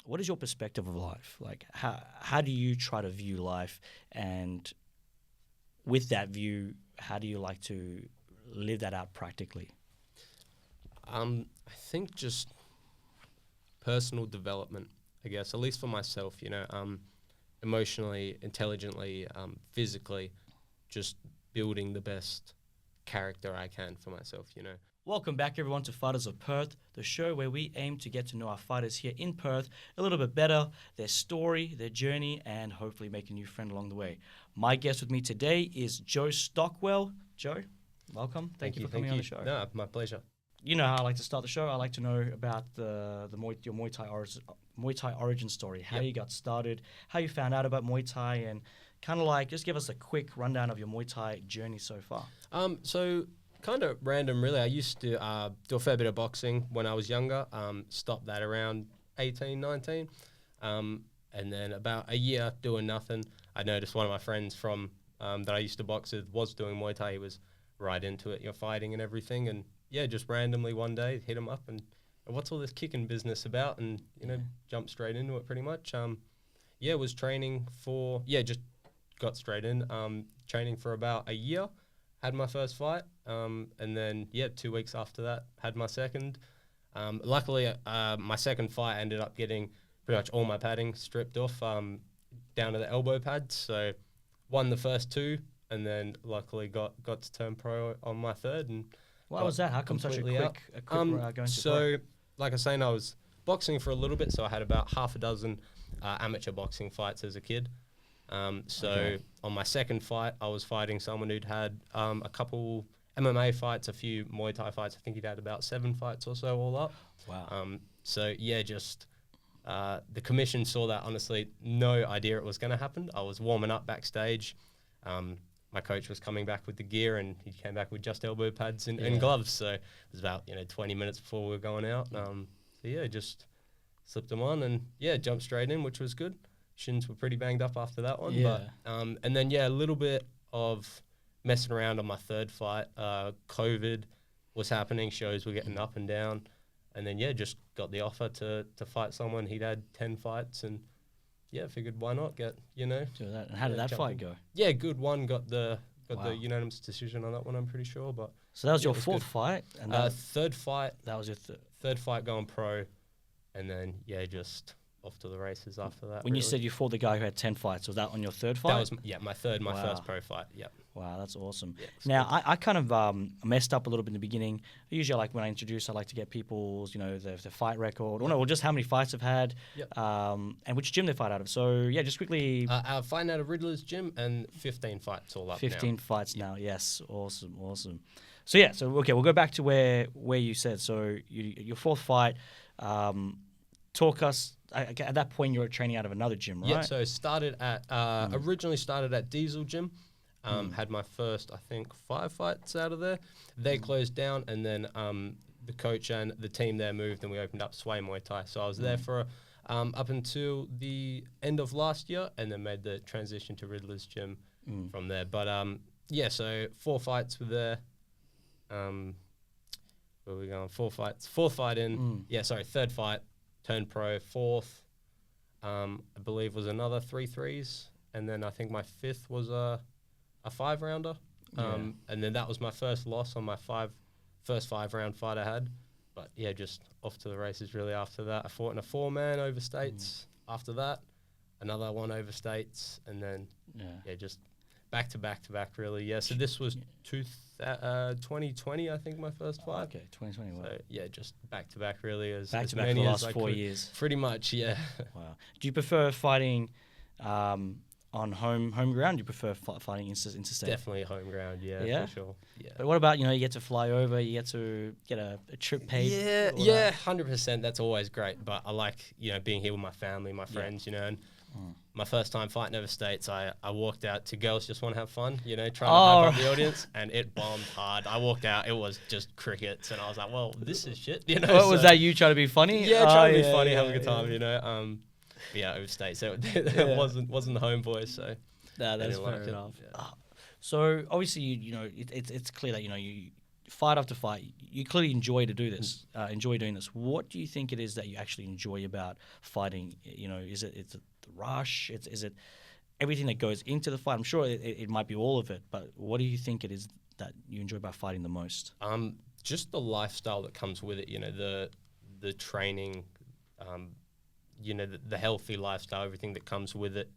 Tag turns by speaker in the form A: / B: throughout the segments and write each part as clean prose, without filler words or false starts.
A: what is your perspective of life? Like, how do you try to view life, and with that view, how do you like to live that out practically?
B: I think just personal development, I guess, at least for myself, emotionally, intelligently, physically, just building the best character I can for myself.
A: Welcome back, everyone, to Fighters of Perth, the show where we aim to get to know our fighters here in Perth a little bit better, their story, their journey, and hopefully make a new friend along the way. My guest with me today is Jo Stockwell. Jo, welcome. Thank you for coming on the show.
B: No, my pleasure.
A: You know how I like to start the show. I like to know about your Muay Thai origin story, how you got started, how you found out about Muay Thai, and kind of like just give us a quick rundown of your Muay Thai journey so far.
B: So kind of random, really. I used to do a fair bit of boxing when I was younger. Stopped that around 18, 19. And then about a year doing nothing, I noticed one of my friends from that I used to box with was doing Muay Thai. He was right into it, fighting and everything. And yeah, just randomly one day hit him up and what's all this kicking business about? And, jumped straight into it pretty much. Was training for, just got straight in, training for about a year. Had my first fight, and then 2 weeks after that, had my second. Luckily, my second fight ended up getting pretty much all my padding stripped off, down to the elbow pads. So, won the first two, and then luckily got to turn pro on my third. And
A: why was that? How come such a quick going to pro?
B: Like I was saying, I was boxing for a little bit, so I had about half a dozen amateur boxing fights as a kid. On my second fight, I was fighting someone who'd had a couple MMA fights, a few Muay Thai fights. I think he'd had about 7 fights or so all up.
A: Wow.
B: The commission saw that. Honestly, no idea it was going to happen. I was warming up backstage. My coach was coming back with the gear, and he came back with just elbow pads and gloves. So it was about 20 minutes before we were going out. Just slipped them on and jumped straight in, which was good. Shins were pretty banged up after that one, but a little bit of messing around on my third fight. COVID was happening, shows were getting up and down, and then just got the offer to fight someone. He'd had 10 fights, and figured why not get
A: do that. And how did that fight go?
B: Yeah, good one. Got the unanimous decision on that one, I'm pretty sure. But
A: so that was your fourth fight, and
B: third fight.
A: That was your
B: third fight going pro, and then just off to the races after that.
A: When you said you fought the guy who had 10 fights, was that on your third fight?
B: That was, my first pro fight,
A: Wow, that's awesome. Yeah, now, I kind of messed up a little bit in the beginning. Usually, when I introduce, I like to get people's, their fight record, or just how many fights they've had, and which gym they fight out of. So, just quickly.
B: Fighting out of Riddler's gym, and 15 fights all up
A: 15 fights now, yes. Awesome. So, okay, we'll go back to where you said. So, your fourth fight, talk us. At that point, you were training out of another gym, right?
B: Yeah, so originally started at Diesel Gym. Had my first, I think, 5 fights out of there. They closed down, and then the coach and the team there moved, and we opened up Sway Muay Thai. So I was there for up until the end of last year, and then made the transition to Riddler's Gym from there. But so 4 fights were there. Where are we going? 4 fights. Fourth fight in. Third fight. Turned pro. Fourth, I believe, was another 3 threes, and then I think my fifth was a 5-rounder, and then that was my first loss on my first 5-round fight I had. But just off to the races really after that. I fought in a 4-man over states. After that, another one over states, and then just back to back really. Yeah, so this was 2020, I think, my first fight.
A: Okay, 2020. Wow.
B: So just back to back really, as
A: back to back
B: many
A: for the last
B: as
A: 4 years.
B: Pretty much, yeah.
A: Wow. Do you prefer fighting on home ground? Do you prefer fighting interstate?
B: Definitely home ground, yeah, for sure. Yeah.
A: But what about you get to fly over, you get to get a trip paid?
B: Yeah, 100%. That's always great. But I like being here with my family, my friends, and. My first time fighting over states, I walked out to Girls Just Want to Have Fun, trying to hype up the audience, and it bombed hard. I walked out, it was just crickets, and I was like, well, this is shit,
A: Was that you trying to be funny?
B: Yeah, trying to be funny, have a good time, over states, so it wasn't the homeboys, so.
A: Nah, that's fair enough. So, obviously, it's clear that, fight after fight, you clearly enjoy to do this. Enjoy doing this. What do you think it is that you actually enjoy about fighting? You know, is it the rush? Is it everything that goes into the fight? I'm sure it might be all of it, but what do you think it is that you enjoy about fighting the most?
B: Just the lifestyle that comes with it. You know, the training. You know, the healthy lifestyle, everything that comes with it.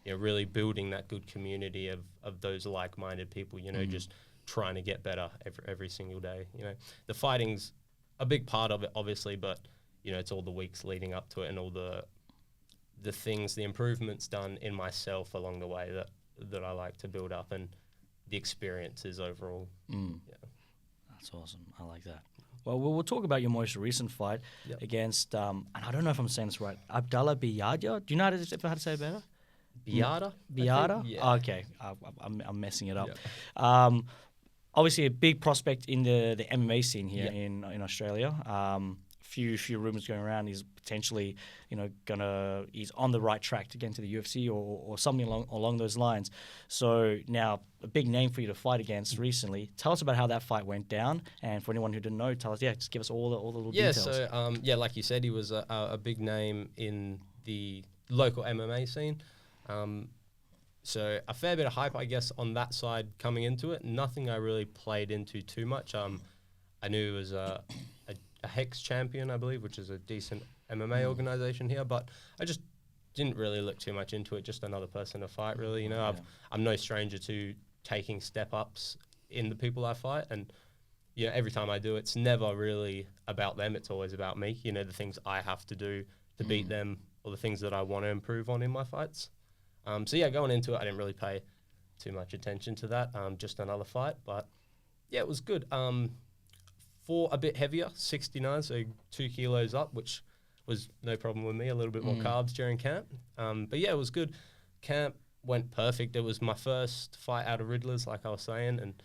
B: You know, really building that good community of those like-minded people. You know, just trying to get better every single day. You know, the fighting's a big part of it, obviously, but you know, it's all the weeks leading up to it and all the things, the improvements done in myself along the way that I like to build up, and the experiences overall. Yeah.
A: That's awesome. I like that. Well, we'll talk about your most recent fight against, and I don't know if I'm saying this right, Abdallah Biada. Do you know how to say it better?
B: Biada?
A: Biada?
B: Yeah.
A: Okay. I'm messing it up. Yeah. Obviously, a big prospect in the MMA scene here in Australia. Few rumors going around. He's potentially, he's on the right track to get into the UFC or something along those lines. So now, a big name for you to fight against recently. Tell us about how that fight went down, and for anyone who didn't know, just give us all the little details.
B: So like you said, he was a big name in the local MMA scene. So a fair bit of hype, I guess, on that side coming into it. Nothing I really played into too much. I knew he was a Hex champion, I believe, which is a decent MMA organization here, but I just didn't really look too much into it. Just another person to fight, really. You know, I'm no stranger to taking step ups in the people I fight, and every time I do, it's never really about them. It's always about me. You know, the things I have to do to beat them, or the things that I want to improve on in my fights. Going into it, I didn't really pay too much attention to that. Just another fight, but it was good. For a bit heavier, 69, so 2 kilos up, which was no problem with me. A little bit more carbs during camp. It was good. Camp went perfect. It was my first fight out of Riddlers, like I was saying, and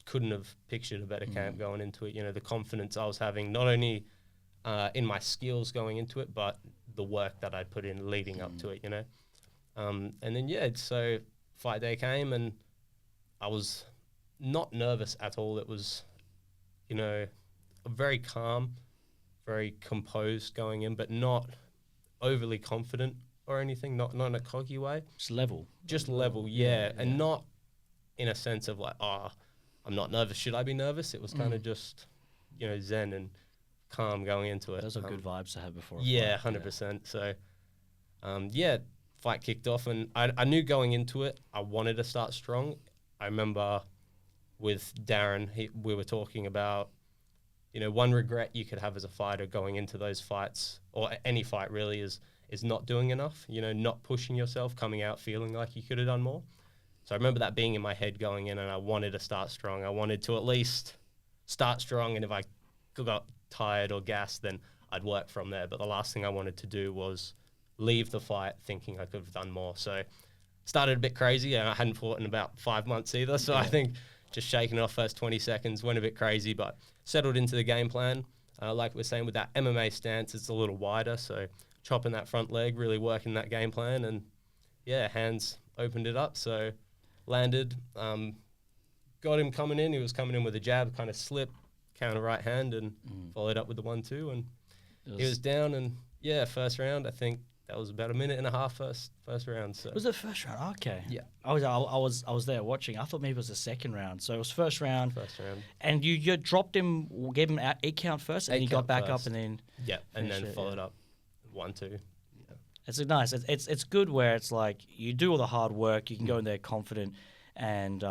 B: couldn't have pictured a better camp going into it. You know, the confidence I was having, not only in my skills going into it, but the work that I'd put in leading up to it, you know. So fight day came, and I was not nervous at all. It was, very calm, very composed going in, but not overly confident or anything, not in a cocky way.
A: Just level.
B: Just level, yeah. And not in a sense of like, I'm not nervous. Should I be nervous? It was kind of just, zen and calm going into it.
A: Those are good vibes to have before.
B: 100%. So, fight kicked off, and I knew going into it, I wanted to start strong. I remember with Darren, we were talking about, one regret you could have as a fighter going into those fights, or any fight really, is not doing enough, not pushing yourself, coming out feeling like you could have done more. So I remember that being in my head going in, and I wanted to start strong. I wanted to at least start strong, and if I got tired or gassed, then I'd work from there. But the last thing I wanted to do was leave the fight thinking I could have done more. So started a bit crazy, and I hadn't fought in about 5 months either. So I think just shaking off first 20 seconds, went a bit crazy, but settled into the game plan. Like we're saying, with that MMA stance, it's a little wider. So chopping that front leg, really working that game plan, and hands opened it up. So landed, got him coming in. He was coming in with a jab, kind of slip, counter right hand, and followed up with the 1-2, and he was down. And first round, I think that was about a minute and a half first round. So
A: was it first round? Okay.
B: Yeah.
A: I was there watching. I thought maybe it was the second round. So it was first round.
B: First round.
A: And you dropped him, gave him 8 count first, and then he got back up, and then
B: and then followed up 1-2. Yeah.
A: It's nice. It's good where it's like you do all the hard work, you can go in there confident, and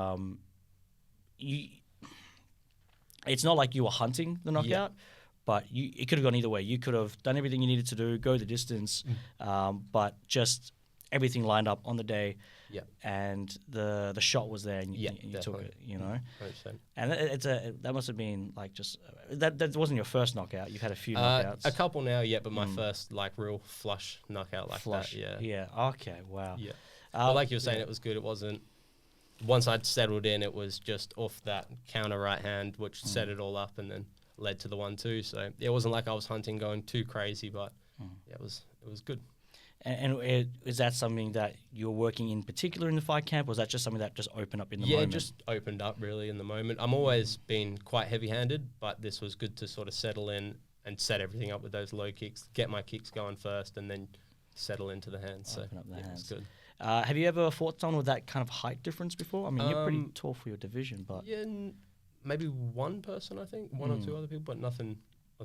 A: it's not like you were hunting the knockout. But it could have gone either way. You could have done everything you needed to do, go the distance, but just everything lined up on the day.
B: Yeah.
A: And the shot was there, and you took it. 100%. And that must have been like just that wasn't your first knockout. You've had a few knockouts.
B: A couple now, but my first like real flush knockout like that. Yeah.
A: Yeah. Okay. Wow.
B: Yeah. But like you were saying, it was good. It wasn't. Once I'd settled in, it was just off that counter right hand, which set it all up, and then led to the 1-2. So it wasn't like I was hunting going too crazy, but it was good.
A: Is that something that you're working in particular in the fight camp, or is that just something that just opened up in the
B: Yeah,
A: moment?
B: just opened up really in the moment. I'm always been quite heavy-handed, but this was good to sort of settle in and set everything up with those low kicks, get my kicks going first, and then settle into the hands.
A: Open up the hands.
B: It's good.
A: Have you ever fought someone with that kind of height difference before? I mean, you're pretty tall for your division, but
B: Yeah, maybe one person, I think, one or two other people, but nothing,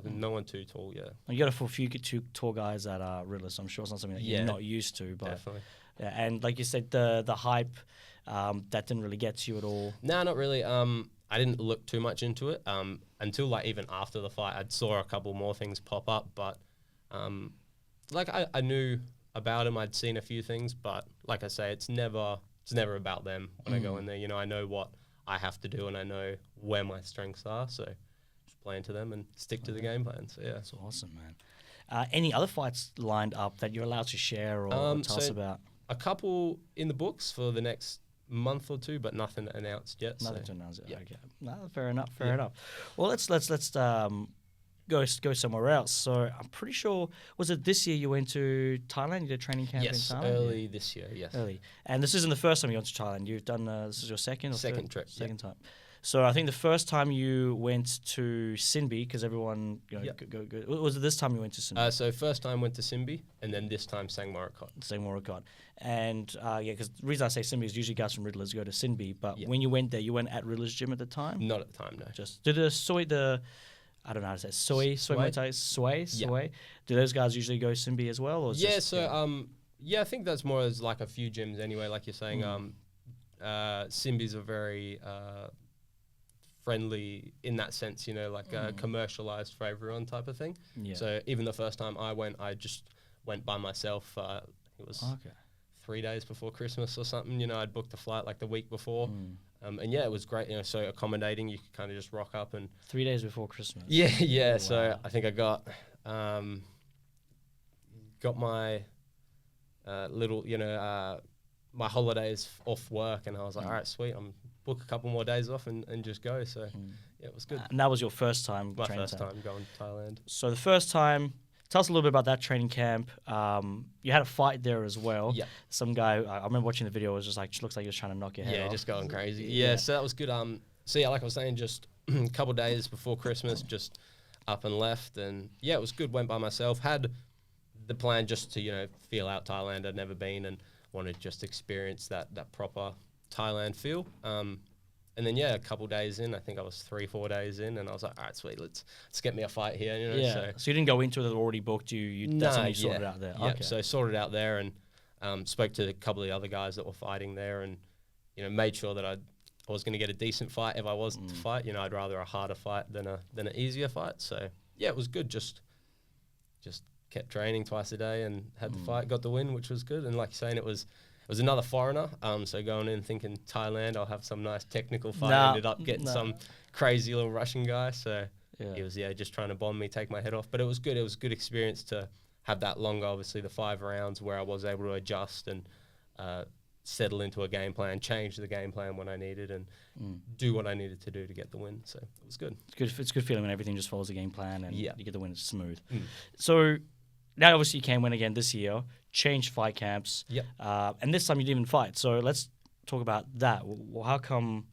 B: no one too tall. Yeah,
A: you got a few two tall guys that are Riddlers. So I'm sure it's not something that you're not used to, but
B: definitely.
A: yeah, and like you said, the hype that didn't really get to you at all.
B: No, not really. I didn't look too much into it until like even after the fight. I saw a couple more things pop up, but like I knew about him. I'd seen a few things, but like I say, it's never about them when I go in there. You know, I know what I have to do, and I know where my strengths are. So just play into them and stick to the game plan. So yeah,
A: That's awesome, man. Any other fights lined up that you're allowed to share or tell us about?
B: a couple in the books for the next month or two, but nothing announced yet.
A: Nothing to announce it.
B: yeah.
A: Okay. No, fair enough. Fair enough. Well, let's go somewhere else. So I'm pretty sure, was it this year you went to Thailand? You did a training camp in
B: Yes,
A: Thailand?
B: early this year. Yes,
A: Early. And this isn't the first time you went to Thailand. You've done this is your second or
B: second
A: third?
B: trip.
A: Second time. So I think the first time you went to Sinbi, because everyone was it this time you went to Sinbi?
B: So first time went to Simbi, and then this time sang Morocco.
A: Same Morocco. And because the reason I say Sinbi is usually guys from Riddlers go to Sinbi, but
B: Yeah.
A: when you went there, you went at Riddlers gym at the time?
B: Not at the time, no.
A: Just did I don't know how to say it, soy Muay Thai, soy. Do those guys usually go Simbi as well? Or is
B: Yeah,
A: just,
B: so I think that's more as like a few gyms anyway. Like you're saying, Simbis are very friendly in that sense, you know, like commercialized for everyone type of thing.
A: Yeah.
B: So even the first time I went, I just went by myself. It was 3 days before Christmas or something. You know, I'd booked a flight like the week before. And yeah, it was great, you know, so accommodating. You could kind of just rock up and
A: 3 days before Christmas.
B: yeah.
A: Wow.
B: So I think I got my little, you know, my holidays off work, and I was like, all right, sweet, I'm book a couple more days off and just go. So yeah, it was good.
A: And that was your first time
B: My
A: training
B: first time going to Thailand.
A: So the first time, tell us a little bit about that training camp. You had a fight there as well.
B: Yeah.
A: Some guy, I remember watching the video, it was just like, looks like he was trying to knock your head
B: Yeah,
A: off.
B: just going crazy. Yeah, so that was good. So yeah, like I was saying, just a couple days before Christmas, just up and left, and yeah, it was good. Went by myself. Had the plan just to, you know, feel out Thailand. I'd never been and wanted to just experience that proper Thailand feel. And then yeah, a couple days in, I think I was 3-4 days in, and I was like, all right, sweet, let's get me a fight here. You know,
A: Yeah. So you didn't go into it already booked. That's something you sorted out there.
B: Yeah,
A: Okay.
B: so I sorted out there and spoke to a couple of the other guys that were fighting there, and you know, made sure that I was going to get a decent fight if I was to fight. You know, I'd rather a harder fight than an easier fight. So yeah, it was good. Just kept training twice a day and had the fight, got the win, which was good. And like you're saying, it was another foreigner. So going in thinking Thailand, I'll have some nice technical fight. Ended up getting some crazy little Russian guy. So he was just trying to bomb me, take my head off. But it was good. It was a good experience to have that longer. Obviously, the 5 rounds where I was able to adjust and settle into a game plan, change the game plan when I needed, and do what I needed to do to get the win. So it was good.
A: It's good feeling when everything just follows the game plan and you get the win. It's smooth.
B: So
A: Now, obviously, you came in again this year, changed fight camps, and this time you didn't even fight. So let's talk about that. Well, how come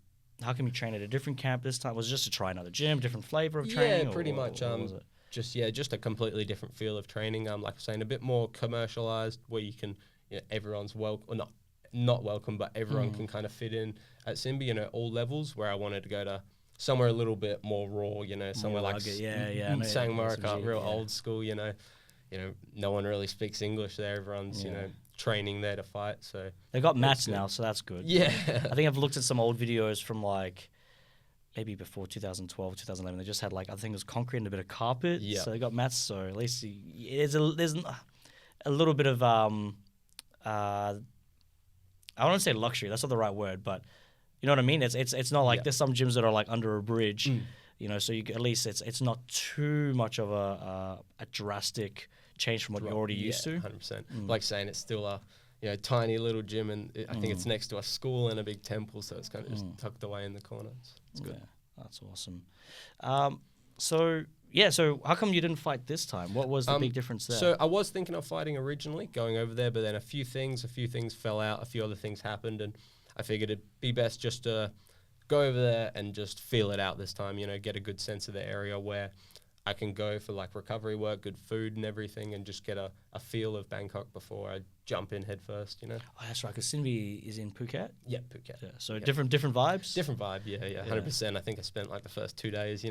A: you train at a different camp this time? Was it just to try another gym, different flavor of training?
B: Yeah, pretty much.
A: What was it?
B: Just a completely different feel of training. Like I was saying, a bit more commercialized, where you can, you know, everyone's welcome, or not welcome, but everyone can kind of fit in at Simbi, you know, all levels. Where I wanted to go to somewhere a little bit more raw, you know, somewhere like Sang Morocco, real old school, you know, no one really speaks English there. Everyone's, you know, training there to fight. So
A: they've got mats now, so that's good.
B: Yeah.
A: I think I've looked at some old videos from like maybe before 2012, 2011. They just had like, I think it was concrete and a bit of carpet.
B: Yeah.
A: So they got mats. So at least there's a little bit of I don't want to say luxury. That's not the right word, but you know what I mean. It's not like there's some gyms that are like under a bridge. You know, so at least it's not too much of a drastic change from what you're already used to.
B: 100%. Like saying, it's still a tiny little gym, and I think it's next to a school and a big temple, so it's kind of just tucked away in the corner. It's good.
A: Yeah, that's awesome. So yeah, so how come you didn't fight this time? What was the big difference there?
B: So I was thinking of fighting originally, going over there, but then a few things fell out, a few other things happened, and I figured it'd be best just to go over there and just feel it out this time, get a good sense of the area where I can go for like recovery work, good food and everything, and just get a feel of Bangkok before I jump in head first,
A: Oh, that's right, because Sinvi is in Phuket?
B: Yeah, Phuket.
A: Yeah, so different vibes?
B: Different vibe, yeah, 100%. I think I spent like the first 2 days,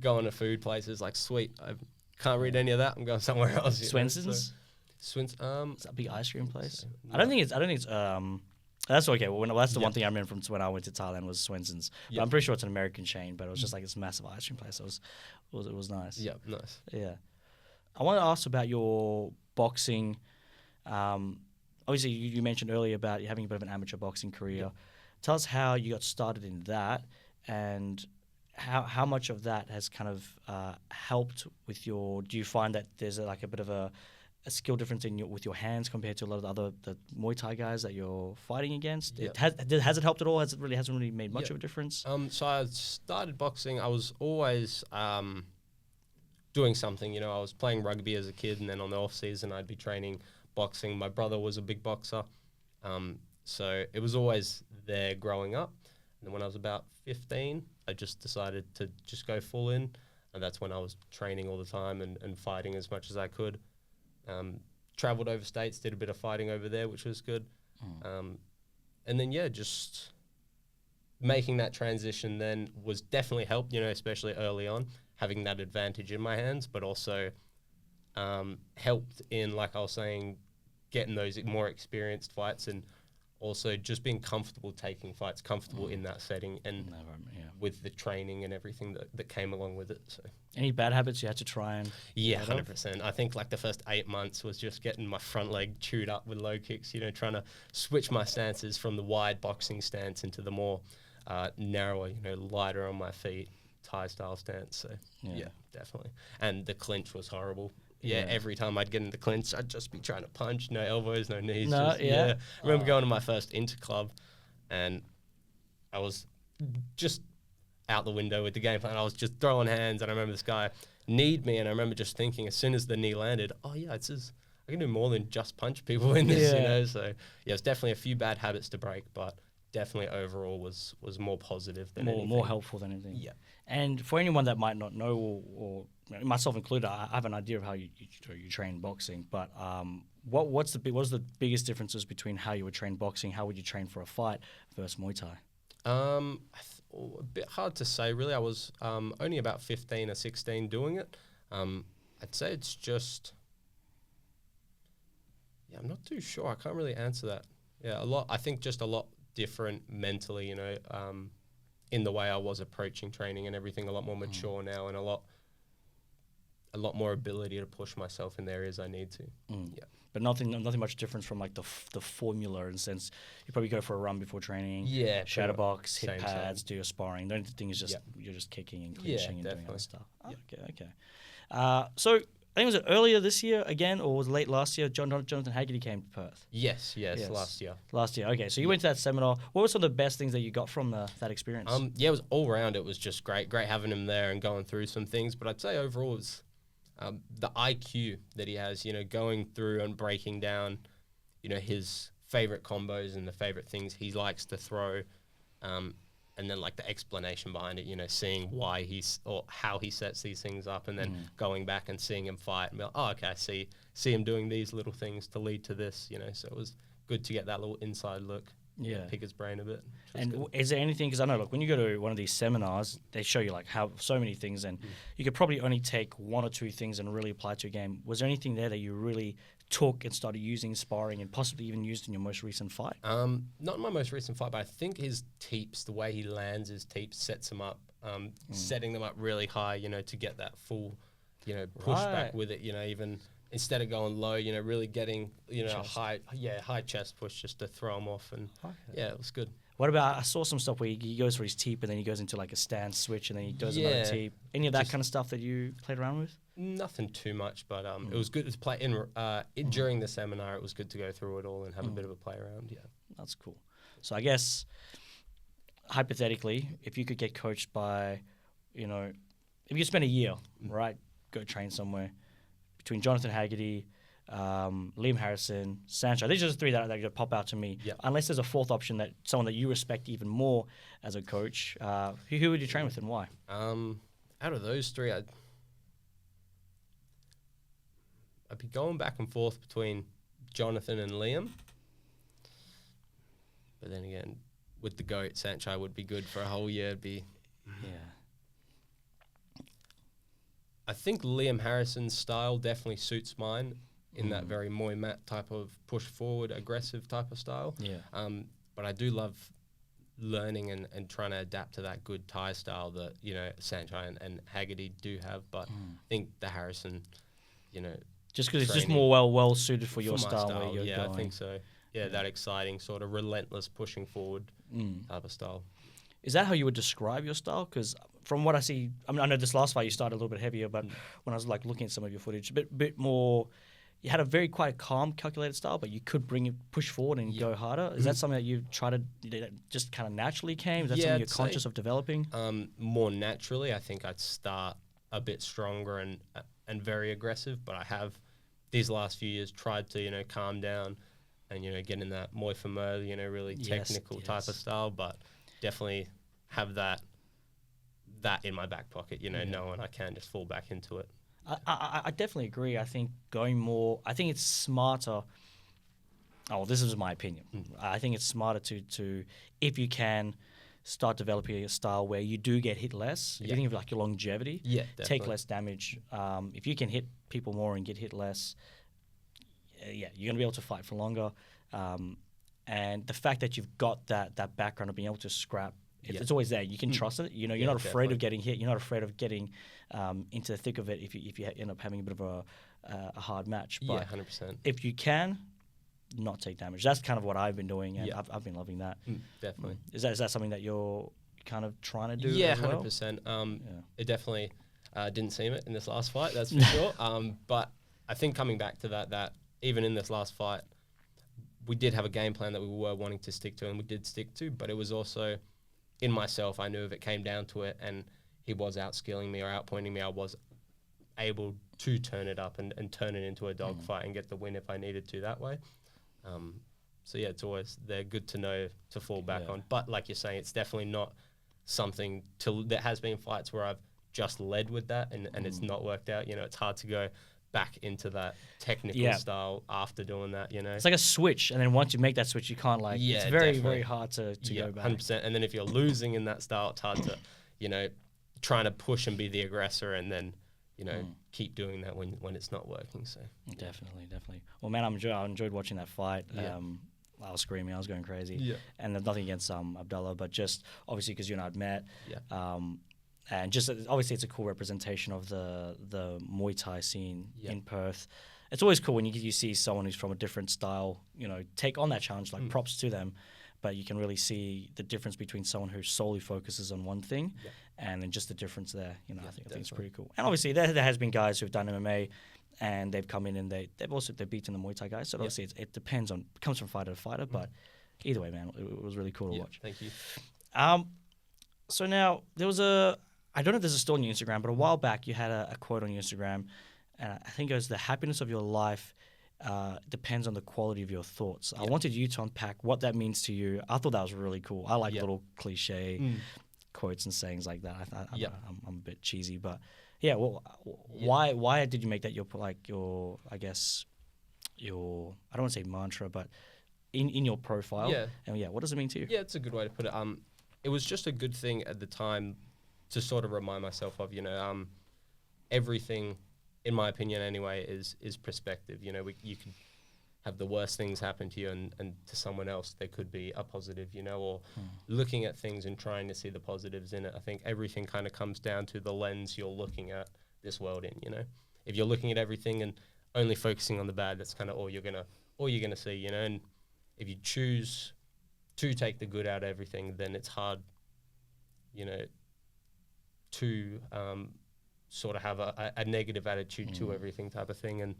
B: going to food places like, sweet, I can't read any of that, I'm going somewhere else.
A: Swenson's?
B: Is
A: that a big ice cream place?
B: No.
A: I don't think it's that's okay. Well, that's the one thing I remember from when I went to Thailand was Swenson's. But I'm pretty sure it's an American chain, but it was just like this massive ice cream place. It was nice.
B: Yeah, nice.
A: Yeah. I want to ask about your boxing. Obviously, you mentioned earlier about you having a bit of an amateur boxing career.
B: Yeah.
A: Tell us how you got started in that, and how much of that has kind of helped with your. Do you find that there's a bit of a skill difference with your hands compared to a lot of the Muay Thai guys that you're fighting against?
B: Yep.
A: Has it helped at all? Hasn't really made much of a difference?
B: So I started boxing. I was always doing something. I was playing rugby as a kid, and then on the off season, I'd be training boxing. My brother was a big boxer, so it was always there growing up. And then when I was about 15, I just decided to just go full in, and that's when I was training all the time and fighting as much as I could. Traveled over states, did a bit of fighting over there, which was good. And then, just making that transition then was definitely helped, especially early on, having that advantage in my hands, but also helped in, like I was saying, getting those more experienced fights, and also just being comfortable taking fights, comfortable in that setting, and with the training and everything that came along with it. So,
A: any bad habits you had to try and
B: 100%. I think like the first 8 months was just getting my front leg chewed up with low kicks, trying to switch my stances from the wide boxing stance into the more narrower, lighter on my feet, Thai style stance. So yeah, definitely. And the clinch was horrible. Yeah, every time I'd get in the clinch, I'd just be trying to punch, no elbows, no knees. I remember going to my first interclub, and I was just out the window with the game plan. I was just throwing hands, and I remember this guy kneed me, and I remember just thinking as soon as the knee landed, I can do more than just punch people in this, So it's definitely a few bad habits to break, but definitely overall was more positive than anything.
A: More helpful than anything.
B: Yeah.
A: And for anyone that might not know, or myself included, I have an idea of how you train boxing. But what's the biggest differences between how you would train boxing, how would you train for a fight versus Muay Thai?
B: A bit hard to say, really. I was only about 15 or 16 doing it. I'd say it's just, I'm not too sure. I can't really answer that. A lot. I think just a lot different mentally, in the way I was approaching training and everything. A lot more mature now, and a lot more ability to push myself in the areas I need to.
A: But nothing much difference from like the formula, in the sense you probably go for a run before training. Shadow box, hit pads, do your sparring. The only thing is just you're just kicking and clinching and doing other stuff. Okay. So I think, was it earlier this year again, or was it late last year? Jonathan Haggerty came to Perth.
B: Yes, last year.
A: Last year. Okay, so you went to that seminar. What were some of the best things that you got from that experience?
B: It was all round. It was just great having him there and going through some things. But I'd say overall, it was the IQ that he has, going through and breaking down, his favorite combos and the favorite things he likes to throw, and then like the explanation behind it, seeing why or how he sets these things up, and then going back and seeing him fight and be like, okay, I see him doing these little things to lead to this, so it was good to get that little inside look. Pick his brain a bit.
A: And is there anything, because I know, look, when you go to one of these seminars, they show you like how so many things, and you could probably only take one or two things and really apply it to a game. Was there anything there that you really took and started using in sparring, and possibly even used in your most recent fight?
B: Not in my most recent fight, but I think his teeps, the way he lands his teeps, sets him up, setting them up really high, to get that full, pushback with it, even instead of going low, really getting, a high chest push just to throw him off. And it was good.
A: What about, I saw some stuff where he goes for his teep and then he goes into like a stance switch and then he does another teep. Any of that kind of stuff that you played around with?
B: Nothing too much, but it was good to play during the seminar. It was good to go through it all and have a bit of a play around. Yeah,
A: that's cool. So I guess hypothetically, if you could get coached by, if you spend a year, right, go train somewhere between Jonathan Haggerty, Liam Harrison, Sancho. These are the three that pop out to me.
B: Yep.
A: Unless there's a fourth option, that someone that you respect even more as a coach. Who would you train with and why?
B: Out of those three, I'd be going back and forth between Jonathan and Liam. But then again, with the GOAT, Sancho would be good for a whole year. I think Liam Harrison's style definitely suits mine in that very Muay Mat type of push forward, aggressive type of style. But I do love learning and trying to adapt to that good Thai style that, Sancho and Haggerty do have. But I think the Harrison,
A: just because it's just more well suited for your
B: my
A: style. Where you're
B: yeah,
A: going.
B: I think so. Yeah, that exciting sort of relentless pushing forward type of style.
A: Is that how you would describe your style? Because from what I see, I mean, I know this last fight you started a little bit heavier, but when I was like looking at some of your footage, a bit more. You had a very quite calm, calculated style, but you could push forward and go harder. Is that something that you try to just kind of naturally came? Is that something you're conscious of developing?
B: More naturally, I think I'd start a bit stronger and very aggressive, but I have these last few years tried to calm down and get in that Muay Thai, really technical type of style, but definitely have that in my back pocket, knowing I can just fall back into it.
A: I definitely agree. I think I think it's smarter. Oh, this is my opinion. I think it's smarter to if you can, start developing a style where you do get hit less. If you think of like your longevity, take less damage. If you can hit people more and get hit less, you're gonna be able to fight for longer. And the fact that you've got that background of being able to scrap. It's always there. You can trust it. You're not afraid of getting hit. You're not afraid of getting into the thick of it if you end up having a bit of a hard match. But
B: 100%.
A: if you can, not take damage. That's kind of what I've been doing, and I've been loving that.
B: Definitely.
A: Is that something that you're kind of trying to do?
B: Yeah,
A: as well?
B: 100%. It definitely didn't seem it in this last fight. That's for sure. But I think coming back to that even in this last fight, we did have a game plan that we were wanting to stick to, and we did stick to. But it was also in myself, I knew if it came down to it and he was outskilling me or outpointing me, I was able to turn it up and turn it into a dogfight and get the win if I needed to that way. It's always, they're good to know to fall back on. But like you're saying, it's definitely not something there has been fights where I've just led with that and it's not worked out. It's hard to go back into that technical style after doing that, It's
A: like a switch, and then once you make that switch, you can't it's very, very hard to go back.
B: 100%. And then if you're losing in that style, it's hard to, trying to push and be the aggressor and then, keep doing that when it's not working. So
A: Definitely. Well, man, I enjoyed watching that fight. I was screaming, I was going crazy. And there's nothing against Abdullah, but just obviously because you and I'd met. And just obviously, it's a cool representation of the Muay Thai scene in Perth. It's always cool when you see someone who's from a different style, take on that challenge. Like props to them, but you can really see the difference between someone who solely focuses on one thing, and then just the difference there. I think it's pretty cool. And obviously, there has been guys who've done MMA, and they've come in and they've beaten the Muay Thai guys. So obviously, it depends on comes from fighter to fighter. But either way, man, it was really cool to watch.
B: Thank you.
A: So now there was I don't know if this is still on your Instagram, but a while back you had a quote on your Instagram, and I think it was, "The happiness of your life depends on the quality of your thoughts." I wanted you to unpack what that means to you. I thought that was really cool. I like little cliche quotes and sayings like that. I'm a bit cheesy, but why did you make that your I don't want to say mantra, but in your profile? And what does it mean to you?
B: Yeah, it's a good way to put it. It was just a good thing at the time to sort of remind myself of, everything, in my opinion anyway, is perspective. You can have the worst things happen to you and to someone else there could be a positive, or looking at things and trying to see the positives in it. I think everything kind of comes down to the lens you're looking at this world in, If you're looking at everything and only focusing on the bad, that's kind of all you're gonna see, and if you choose to take the good out of everything, then it's hard, to sort of have a negative attitude to everything type of thing. And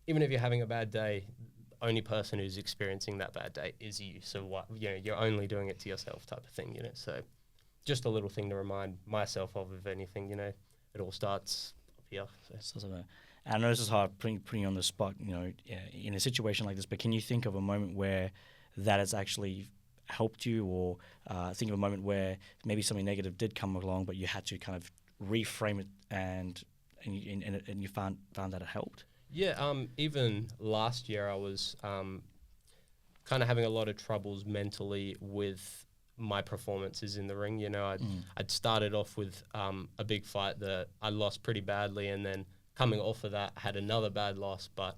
B: even if you're having a bad day, the only person who's experiencing that bad day is you. So what, you're only doing it to yourself type of thing, So just a little thing to remind myself of anything, It it all starts up here.
A: And I know this is hard putting you on the spot, in a situation like this, but can you think of a moment where that has actually helped you, or think of a moment where maybe something negative did come along, but you had to kind of reframe it and you found that it helped?
B: Yeah, even last year I was kind of having a lot of troubles mentally with my performances in the ring. I'd started off with a big fight that I lost pretty badly, and then coming off of that, I had another bad loss, but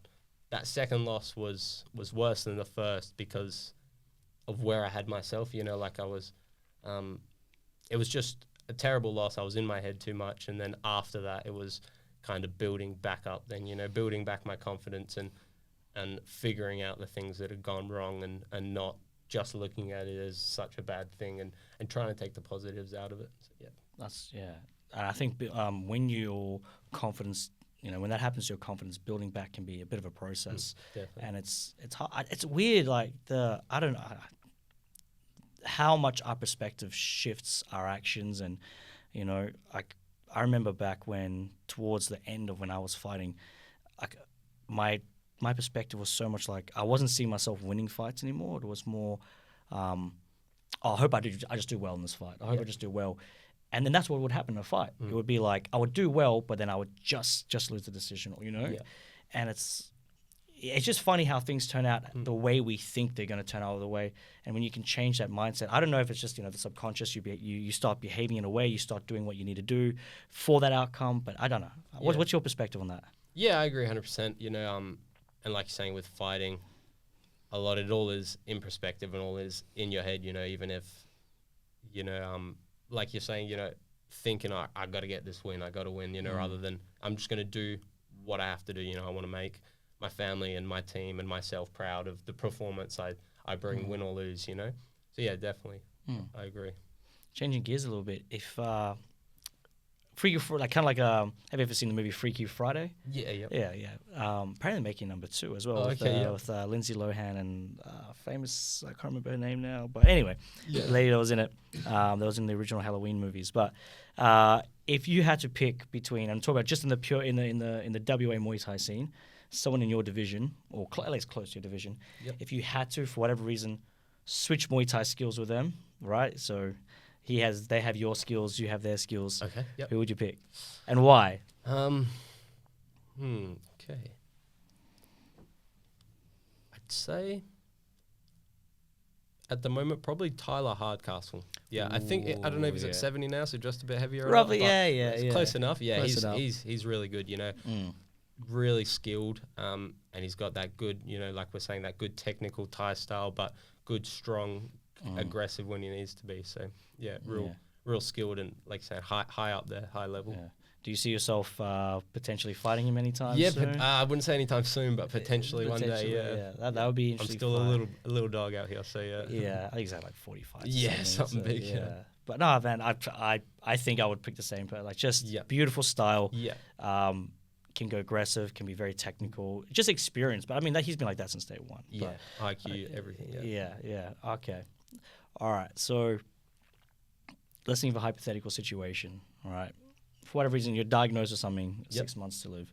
B: that second loss was worse than the first because of where I had myself, like I was, it was just a terrible loss. I was in my head too much. And then after that, it was kind of building back up then, building back my confidence and figuring out the things that had gone wrong and not just looking at it as such a bad thing and trying to take the positives out of it. So,
A: yeah. And I think when your confidence, when that happens to your confidence, building back can be a bit of a process.
B: Definitely.
A: And it's hard. It's weird, like I don't know how much our perspective shifts our actions. And, I remember back when, towards the end of when I was fighting, like my perspective was so much like I wasn't seeing myself winning fights anymore. It was more, I hope I just do well in this fight. I hope I just do well. And then that's what would happen in a fight. It would be like I would do well, but then I would just lose the decision, And it's just funny how things turn out the way we think they're going to turn out the way. And when you can change that mindset, I don't know if it's just the subconscious. You start behaving in a way, you start doing what you need to do for that outcome. But I don't know. What's your perspective on that?
B: Yeah, I agree 100%. And like you're saying with fighting, it all is in perspective and all is in your head. Even if like you're saying, thinking I got to get this win, I got to win, rather than I'm just going to do what I have to do. I want to make my family and my team and myself proud of the performance I bring, win or lose, So yeah, definitely, I agree.
A: Changing gears a little bit, if Freaky Friday, kind of like have you ever seen the movie Freaky Friday?
B: Yeah.
A: Apparently making number 2 as well with Lindsay Lohan and famous, I can't remember her name now, but anyway, the lady that was in it, that was in the original Halloween movies. But if you had to pick between, I'm talking about just in the WA Muay Thai scene, someone in your division or at least close to your division, if you had to, for whatever reason, switch Muay Thai skills with them, right? So they have your skills, you have their skills.
B: Okay. Yep.
A: Who would you pick, and why?
B: Okay. I'd say at the moment probably Tyler Hardcastle. Yeah, I think I don't know if he's at 70 now, so just a bit heavier.
A: Roughly, yeah.
B: Close enough. Yeah,
A: Close enough.
B: He's really good. Really skilled. And he's got that good, like we're saying, that good technical Thai style, but good, strong, aggressive when he needs to be. So yeah, real skilled and like saying high up there, high level.
A: Yeah. Do you see yourself potentially fighting him anytime
B: soon?
A: soon?
B: I wouldn't say anytime soon, but potentially one day. Yeah,
A: that would be interesting.
B: I'm still a little dog out here, so yeah.
A: Yeah, I think he's had like 40 fights.
B: Yeah, something big. Yeah.
A: But no, man, I think I would pick the same. But like just beautiful style.
B: Yeah.
A: Can go aggressive, can be very technical, just experience. But I mean, he's been like that since day one.
B: Yeah, IQ, everything.
A: Yeah. Okay. All right. So let's think of a hypothetical situation. All right. For whatever reason, you're diagnosed with something, 6 months to live.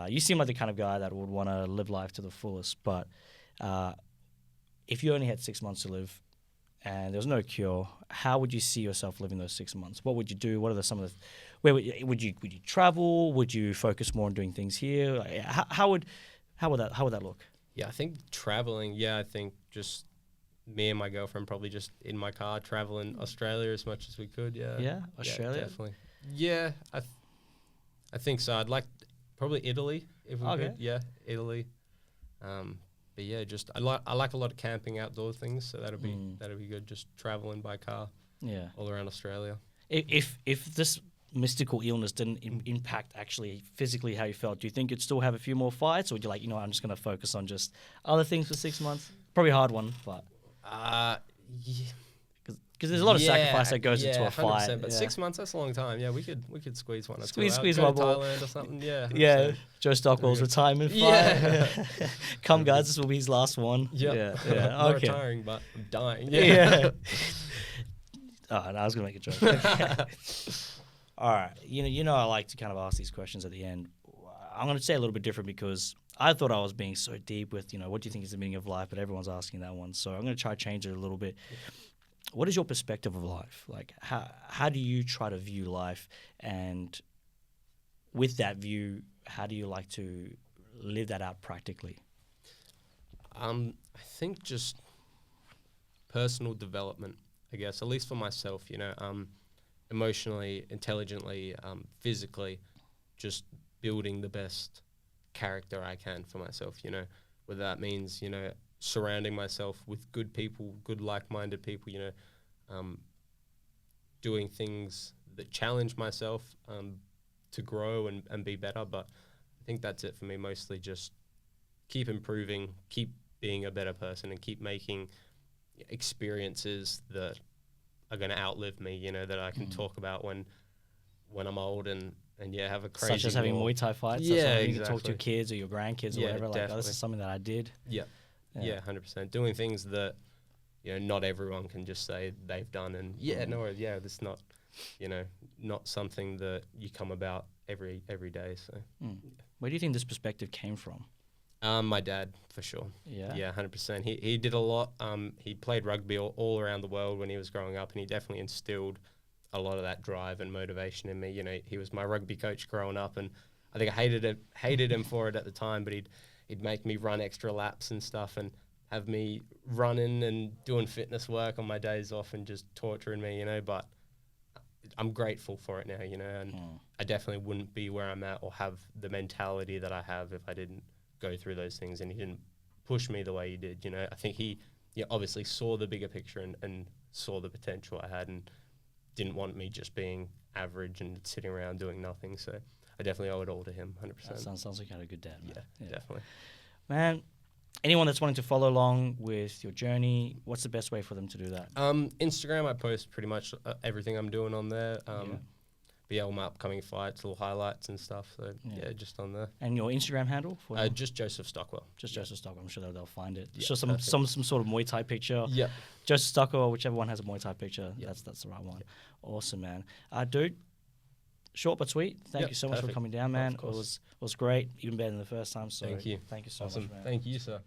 A: You seem like the kind of guy that would want to live life to the fullest. But if you only had 6 months to live and there was no cure, how would you see yourself living those 6 months? What would you do? What are some of the where would you travel? Would you focus more on doing things here? Like, how would that look?
B: Yeah, I think traveling. Yeah, I think just me and my girlfriend probably just in my car traveling Australia as much as we could. Yeah.
A: Yeah, Australia.
B: Yeah, definitely. Yeah, I think so. I'd like probably Italy if we could. Yeah, Italy. But yeah, just I like a lot of camping, outdoor things. So that'd be good. Just traveling by car.
A: Yeah.
B: All around Australia.
A: If this mystical illness didn't impact actually physically how you felt, do you think you'd still have a few more fights, or would you like, I'm just going to focus on just other things for 6 months? Probably a hard one, but
B: yeah,
A: because there's a lot of sacrifice that goes into a
B: 100%,
A: fight.
B: But 6 months, that's a long time. Yeah, we could squeeze one.
A: Squeeze
B: one
A: more.
B: Thailand or something. Yeah. 100%.
A: Yeah. Jo Stockwell's retirement fight. Yeah. Come, guys, this will be his last one.
B: Yep.
A: Yeah.
B: I'm not retiring, but I'm dying.
A: Yeah. Oh, no, I was gonna make a joke. All right. I like to kind of ask these questions at the end. I'm going to say a little bit different because I thought I was being so deep with, what do you think is the meaning of life? But everyone's asking that one. So I'm going to try to change it a little bit. What is your perspective of life? Like, how do you try to view life? And with that view, how do you like to live that out practically?
B: I think just personal development, I guess, at least for myself, emotionally, intelligently, physically, just building the best character I can for myself, whether that means, surrounding myself with good people, good like-minded people, doing things that challenge myself to grow and be better. But I think that's it for me, mostly just keep improving, keep being a better person, and keep making experiences that are going to outlive me, that I can talk about when I'm old and have a crazy
A: Such as having Muay Thai fights.
B: Yeah,
A: exactly. You
B: exactly.
A: can talk to your kids or your grandkids or whatever. Like, oh, this
B: Definitely.
A: is something that I did.
B: Yeah, 100%. Doing things that, not everyone can just say they've done. And this is not, not something that you come about every day. So,
A: Where do you think this perspective came from?
B: My dad, for sure.
A: Yeah,
B: 100%. He did a lot. He played rugby all around the world when he was growing up, and he definitely instilled a lot of that drive and motivation in me. He was my rugby coach growing up, and I think I hated him for it at the time, but he'd make me run extra laps and stuff, and have me running and doing fitness work on my days off and just torturing me, but I'm grateful for it now, and I definitely wouldn't be where I'm at or have the mentality that I have if I didn't go through those things, and he didn't push me the way he did. I think he obviously saw the bigger picture and saw the potential I had, and didn't want me just being average and sitting around doing nothing. So I definitely owe it all to him, 100%.
A: That sounds like you had a good dad.
B: Yeah, definitely.
A: Man, anyone that's wanting to follow along with your journey, what's the best way for them to do that?
B: Instagram, I post pretty much everything I'm doing on there. All my upcoming fights, little highlights and stuff. So just on there.
A: And your Instagram handle? For
B: just Joseph Stockwell.
A: Just Joseph Stockwell. I'm sure they'll find it.
B: Yeah,
A: Show some sort of Muay Thai picture.
B: Yeah.
A: Joseph Stockwell, whichever one has a Muay Thai picture, that's the right one. Yeah. Awesome, man. Dude, short but sweet. Thank you so much for coming down, man. It was great, even better than the first time. So
B: thank you.
A: Thank you so
B: Awesome.
A: much, man.
B: Thank you, sir.